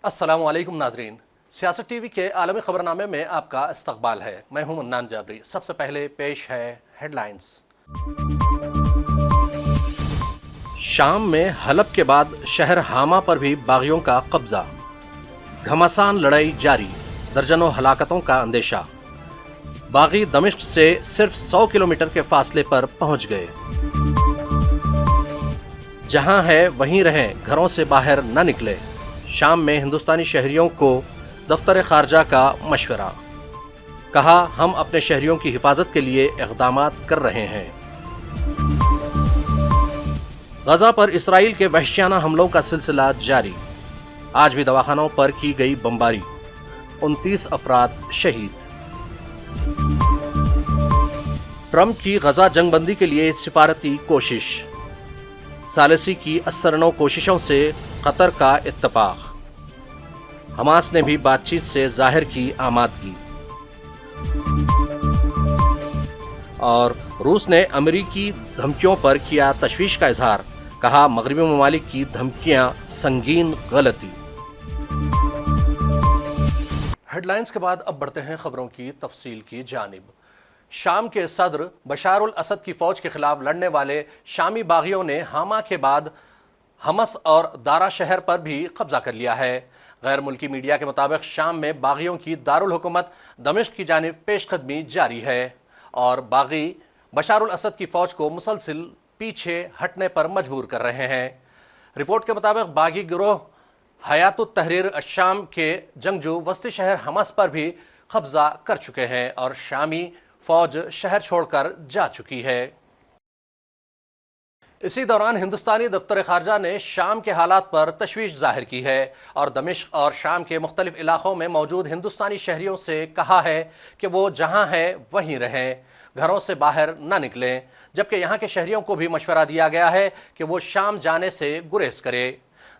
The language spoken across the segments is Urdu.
السلام علیکم ناظرین، سیاست ٹی وی کے عالمی خبرنامے میں آپ کا استقبال ہے۔ میں ہوں منان جابری۔ سب سے پہلے پیش ہے ہیڈ لائنز۔ شام میں حلب کے بعد شہر حاما پر بھی باغیوں کا قبضہ، گھمسان لڑائی جاری، درجنوں ہلاکتوں کا اندیشہ۔ باغی دمشق سے صرف 100 کلومیٹر کے فاصلے پر پہنچ گئے۔ جہاں ہے وہیں رہیں، گھروں سے باہر نہ نکلے۔ شام میں ہندوستانی شہریوں کو دفتر خارجہ کا مشورہ، کہا ہم اپنے شہریوں کی حفاظت کے لیے اقدامات کر رہے ہیں۔ غزہ پر اسرائیل کے وحشیانہ حملوں کا سلسلہ جاری، آج بھی دواخانوں پر کی گئی بمباری، 29 افراد شہید۔ ٹرمپ کی غزہ جنگ بندی کے لیے سفارتی کوشش، ثالثی کی 80 کوششوں سے قطر کا اتفاق۔ حماس نے بھی بات چیت سے ظاہر کی آمادگی۔ اور روس نے امریکی دھمکیوں پر کیا تشویش کا اظہار، کہا مغربی ممالک کی دھمکیاں سنگین غلطی۔ ہیڈ لائنز کے بعد اب بڑھتے ہیں خبروں کی تفصیل کی جانب۔ شام کے صدر بشار الاسد کی فوج کے خلاف لڑنے والے شامی باغیوں نے حاما کے بعد حمص اور دارا شہر پر بھی قبضہ کر لیا ہے۔ غیر ملکی میڈیا کے مطابق شام میں باغیوں کی دارالحکومت دمشق کی جانب پیش قدمی جاری ہے اور باغی بشار الاسد کی فوج کو مسلسل پیچھے ہٹنے پر مجبور کر رہے ہیں۔ رپورٹ کے مطابق باغی گروہ حیات التحریر الشام کے جنگجو وسطی شہر حمص پر بھی قبضہ کر چکے ہیں اور شامی فوج شہر چھوڑ کر جا چکی ہے۔ اسی دوران ہندوستانی دفتر خارجہ نے شام کے حالات پر تشویش ظاہر کی ہے اور دمشق اور شام کے مختلف علاقوں میں موجود ہندوستانی شہریوں سے کہا ہے کہ وہ جہاں ہے وہیں رہیں، گھروں سے باہر نہ نکلیں، جبکہ یہاں کے شہریوں کو بھی مشورہ دیا گیا ہے کہ وہ شام جانے سے گریز کرے۔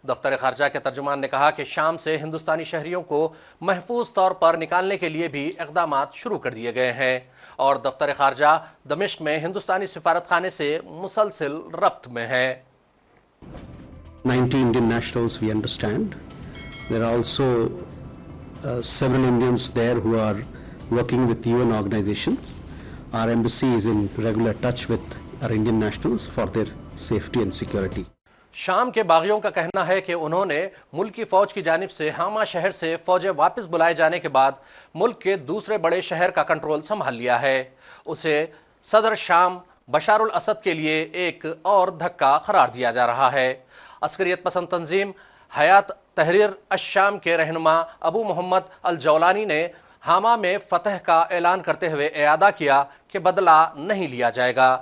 دفتر خارجہ کے ترجمان نے کہا کہ شام سے ہندوستانی شہریوں کو محفوظ طور پر نکالنے کے لیے بھی اقدامات شروع کر دیے گئے ہیں اور دفتر خارجہ دمشق میں ہندوستانی سفارت خانے سے مسلسل ربط میں ہے۔ 90 Indian nationals we understand. There are also several Indians there who are working with UN organizations. Our embassy is in regular touch with our Indian nationals for their safety and security. شام کے باغیوں کا کہنا ہے کہ انہوں نے ملکی فوج کی جانب سے حاما شہر سے فوجیں واپس بلائے جانے کے بعد ملک کے دوسرے بڑے شہر کا کنٹرول سنبھال لیا ہے۔ اسے صدر شام بشار الاسد کے لیے ایک اور دھکا قرار دیا جا رہا ہے۔ عسکریت پسند تنظیم حیات تحریر الشام کے رہنما ابو محمد الجولانی نے حاما میں فتح کا اعلان کرتے ہوئے اعادہ کیا کہ بدلہ نہیں لیا جائے گا۔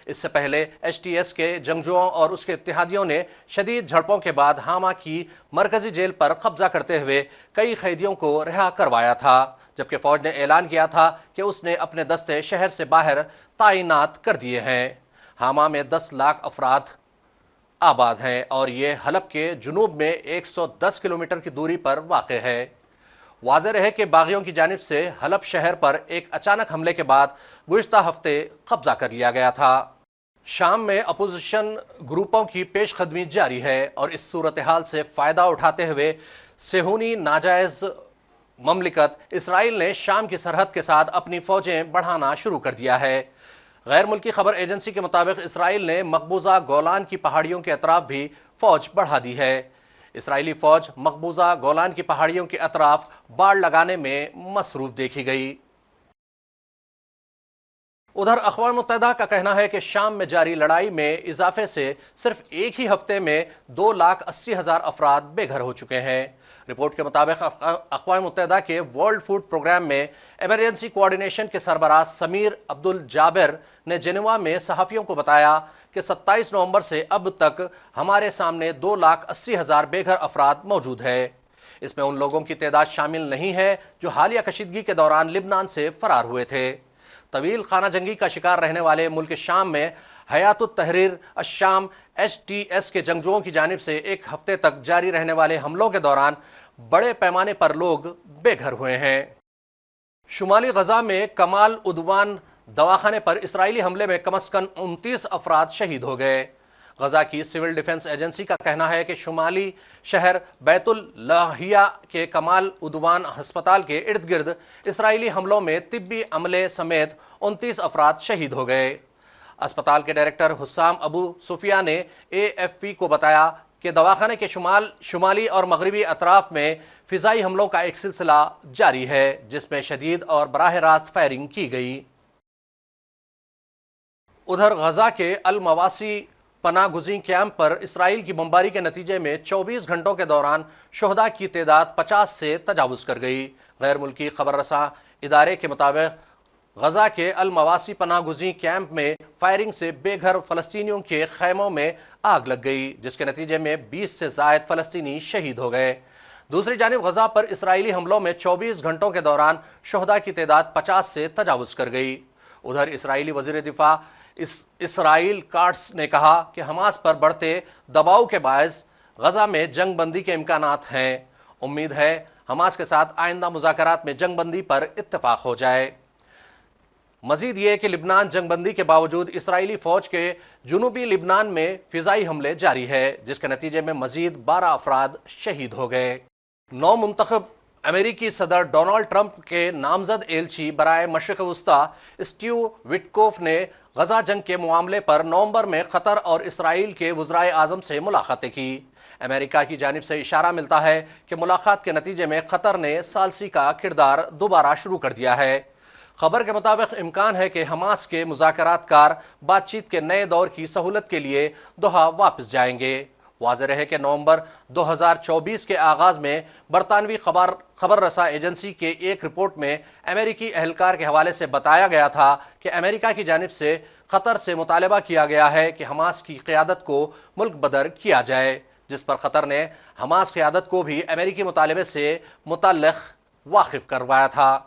اس سے پہلے ایچ ٹی ایس کے جنگجوؤں اور اس کے اتحادیوں نے شدید جھڑپوں کے بعد حاما کی مرکزی جیل پر قبضہ کرتے ہوئے کئی قیدیوں کو رہا کروایا تھا، جبکہ فوج نے اعلان کیا تھا کہ اس نے اپنے دستے شہر سے باہر تعینات کر دیے ہیں۔ حاما میں 10 لاکھ افراد آباد ہیں اور یہ حلب کے جنوب میں 110 کلومیٹر کی دوری پر واقع ہے۔ واضح رہے کہ باغیوں کی جانب سے حلب شہر پر ایک اچانک حملے کے بعد گزشتہ ہفتے قبضہ کر لیا گیا تھا۔ شام میں اپوزیشن گروپوں کی پیش قدمی جاری ہے اور اس صورتحال سے فائدہ اٹھاتے ہوئے صہیونی ناجائز مملکت اسرائیل نے شام کی سرحد کے ساتھ اپنی فوجیں بڑھانا شروع کر دیا ہے۔ غیر ملکی خبر ایجنسی کے مطابق اسرائیل نے مقبوضہ گولان کی پہاڑیوں کے اطراف بھی فوج بڑھا دی ہے۔ اسرائیلی فوج مقبوضہ گولان کی پہاڑیوں کے اطراف باڑ لگانے میں مصروف دیکھی گئی۔ ادھر اقوام متحدہ کا کہنا ہے کہ شام میں جاری لڑائی میں اضافے سے صرف ایک ہی ہفتے میں 2,80,000 افراد بے گھر ہو چکے ہیں۔ رپورٹ کے مطابق اقوام متحدہ کے ورلڈ فوڈ پروگرام میں ایمرجنسی کوارڈینیشن کے سربراہ سمیر عبدالجابر نے جنیوا میں صحافیوں کو بتایا کہ 27 نومبر سے اب تک ہمارے سامنے 2,80,000 بے گھر افراد موجود ہے۔ اس میں ان لوگوں کی تعداد شامل نہیں ہے جو حالیہ کشیدگی کے دوران لبنان سے فرار ہوئے تھے۔ طویل خانہ جنگی کا شکار رہنے والے ملک شام میں حیات التحریر الشام ایچ ٹی ایس کے جنگجوؤں کی جانب سے ایک ہفتے تک جاری رہنے والے حملوں کے دوران بڑے پیمانے پر لوگ بے گھر ہوئے ہیں۔ شمالی غزہ میں کمال عدوان دواخانے پر اسرائیلی حملے میں کم از کم 29 افراد شہید ہو گئے۔ غزہ کی سول ڈیفنس ایجنسی کا کہنا ہے کہ شمالی شہر بیت اللاہیہ کے کمال عدوان ہسپتال کے ارد گرد اسرائیلی حملوں میں طبی عملے سمیت 29 افراد شہید ہو گئے۔ اسپتال کے ڈائریکٹر حسام ابو سفیہ نے AFP کو بتایا کہ دواخانے کے شمالی اور مغربی اطراف میں فضائی حملوں کا ایک سلسلہ جاری ہے جس میں شدید اور براہ راست فائرنگ کی گئی۔ ادھر غزہ کے المواسی پناہ گزین کیمپ پر اسرائیل کی بمباری کے نتیجے میں 24 گھنٹوں کے دوران شہداء کی تعداد 50 سے تجاوز کر گئی۔ غیر ملکی خبر رساں ادارے کے مطابق غزہ کے المواسی پناہ گزین کیمپ میں فائرنگ سے بے گھر فلسطینیوں کے خیموں میں آگ لگ گئی جس کے نتیجے میں 20 سے زائد فلسطینی شہید ہو گئے۔ دوسری جانب غزہ پر اسرائیلی حملوں میں 24 گھنٹوں کے دوران شہداء کی تعداد 50 سے تجاوز کر گئی۔ ادھر اسرائیلی وزیر دفاع اسرائیل کاٹس نے کہا کہ حماس پر بڑھتے دباؤ کے باعث غزہ میں جنگ بندی کے امکانات ہیں۔ امید ہے حماس کے ساتھ آئندہ مذاکرات میں جنگ بندی پر اتفاق ہو جائے۔ مزید یہ کہ لبنان جنگ بندی کے باوجود اسرائیلی فوج کے جنوبی لبنان میں فضائی حملے جاری ہے جس کے نتیجے میں مزید 12 افراد شہید ہو گئے۔ نو منتخب امریکی صدر ڈونلڈ ٹرمپ کے نامزد ایلچی برائے مشرق وسطی اسٹیو وٹکوف نے غزہ جنگ کے معاملے پر نومبر میں قطر اور اسرائیل کے وزرائے اعظم سے ملاقاتیں کی۔ امریکہ کی جانب سے اشارہ ملتا ہے کہ ملاقات کے نتیجے میں قطر نے ثالثی کا کردار دوبارہ شروع کر دیا ہے۔ خبر کے مطابق امکان ہے کہ حماس کے مذاکرات کار بات چیت کے نئے دور کی سہولت کے لیے دوحہ واپس جائیں گے۔ واضح رہے کہ نومبر 2024 کے آغاز میں برطانوی خبر رساں ایجنسی کے ایک رپورٹ میں امریکی اہلکار کے حوالے سے بتایا گیا تھا کہ امریکہ کی جانب سے قطر سے مطالبہ کیا گیا ہے کہ حماس کی قیادت کو ملک بدر کیا جائے، جس پر قطر نے حماس قیادت کو بھی امریکی مطالبے سے متعلق واقف کروایا تھا۔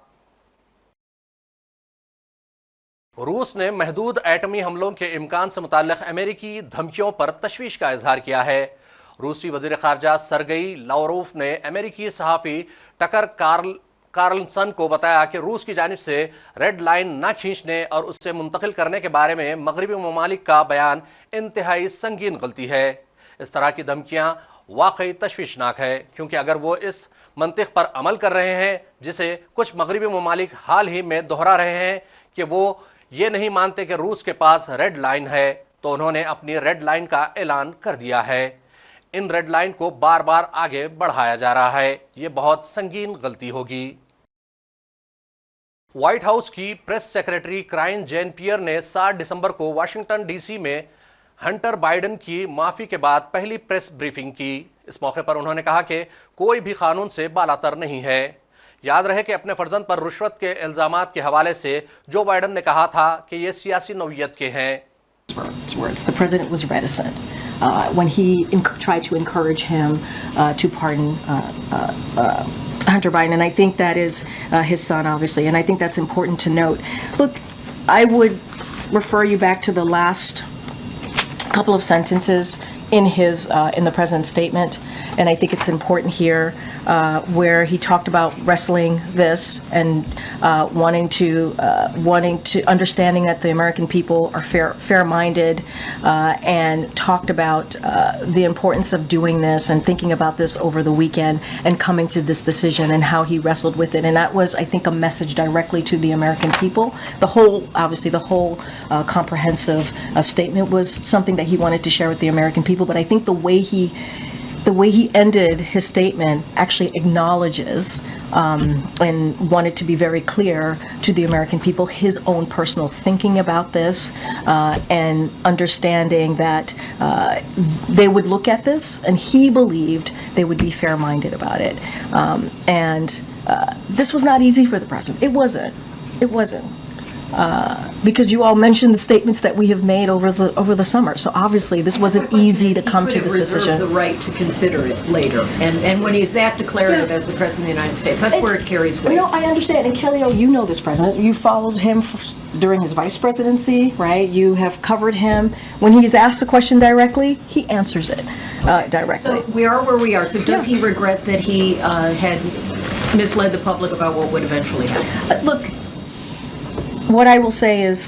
روس نے محدود ایٹمی حملوں کے امکان سے متعلق امریکی دھمکیوں پر تشویش کا اظہار کیا ہے۔ روسی وزیر خارجہ سرگئی لاوروف نے امریکی صحافی ٹکر کارلسن کو بتایا کہ روس کی جانب سے ریڈ لائن نہ کھینچنے اور اس سے منتقل کرنے کے بارے میں مغربی ممالک کا بیان انتہائی سنگین غلطی ہے۔ اس طرح کی دھمکیاں واقعی تشویشناک ہے کیونکہ اگر وہ اس منطق پر عمل کر رہے ہیں جسے کچھ مغربی ممالک حال ہی میں دہرا رہے ہیں کہ وہ یہ نہیں مانتے کہ روس کے پاس ریڈ لائن ہے، تو انہوں نے اپنی ریڈ لائن کا اعلان کر دیا ہے۔ ان ریڈ لائن کو بار بار آگے بڑھایا جا رہا ہے، یہ بہت سنگین غلطی ہوگی۔ وائٹ ہاؤس کی پریس سیکریٹری کرائن جین پیئر نے 7 دسمبر کو واشنگٹن ڈی سی میں ہنٹر بائیڈن کی معافی کے بعد پہلی پریس بریفنگ کی۔ اس موقع پر انہوں نے کہا کہ کوئی بھی قانون سے بالاتر نہیں ہے۔ یاد رہے کہ اپنے فرزند پر رشوت کے الزامات کے حوالے سے جو بائیڈن نے کہا تھا کہ یہ سیاسی نوعیت کے ہیں۔ The president was reticent when he tried to encourage him to pardon Hunter Biden, and I think that is his son, obviously, and I think that's important to note. Look, I would refer you back to the last couple of sentences in the president's statement, and I think it's important here where he talked about wrestling this and wanting to understanding that the American people are fair-minded, and talked about the importance of doing this and thinking about this over the weekend and coming to this decision and how he wrestled with it. And that was, I think, a message directly to the American people. The whole comprehensive statement was something that he wanted to share with the American people, but I think the way he ended his statement actually acknowledges and wanted to be very clear to the American people his own personal thinking about this, and understanding that they would look at this and he believed they would be fair-minded about it. And this was not easy for the president. It wasn't. Because you all mentioned the statements that we have made over the summer. So obviously this wasn't easy to come to this decision. He could have reserved the right to consider it later. And when he's that declarative as the President of the United States, that's where it carries weight. No, I understand. And Kelly, you know this president. You followed him during his vice presidency, right? You have covered him. When he's asked a question directly, he answers it directly. So we are where we are. So does he regret that he had misled the public about what would eventually happen? Look, what I will say is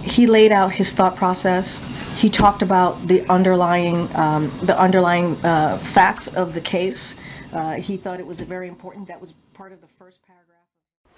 he laid out his thought process. He talked about the underlying facts of the case. He thought it was very important. That was part of the first paragraph.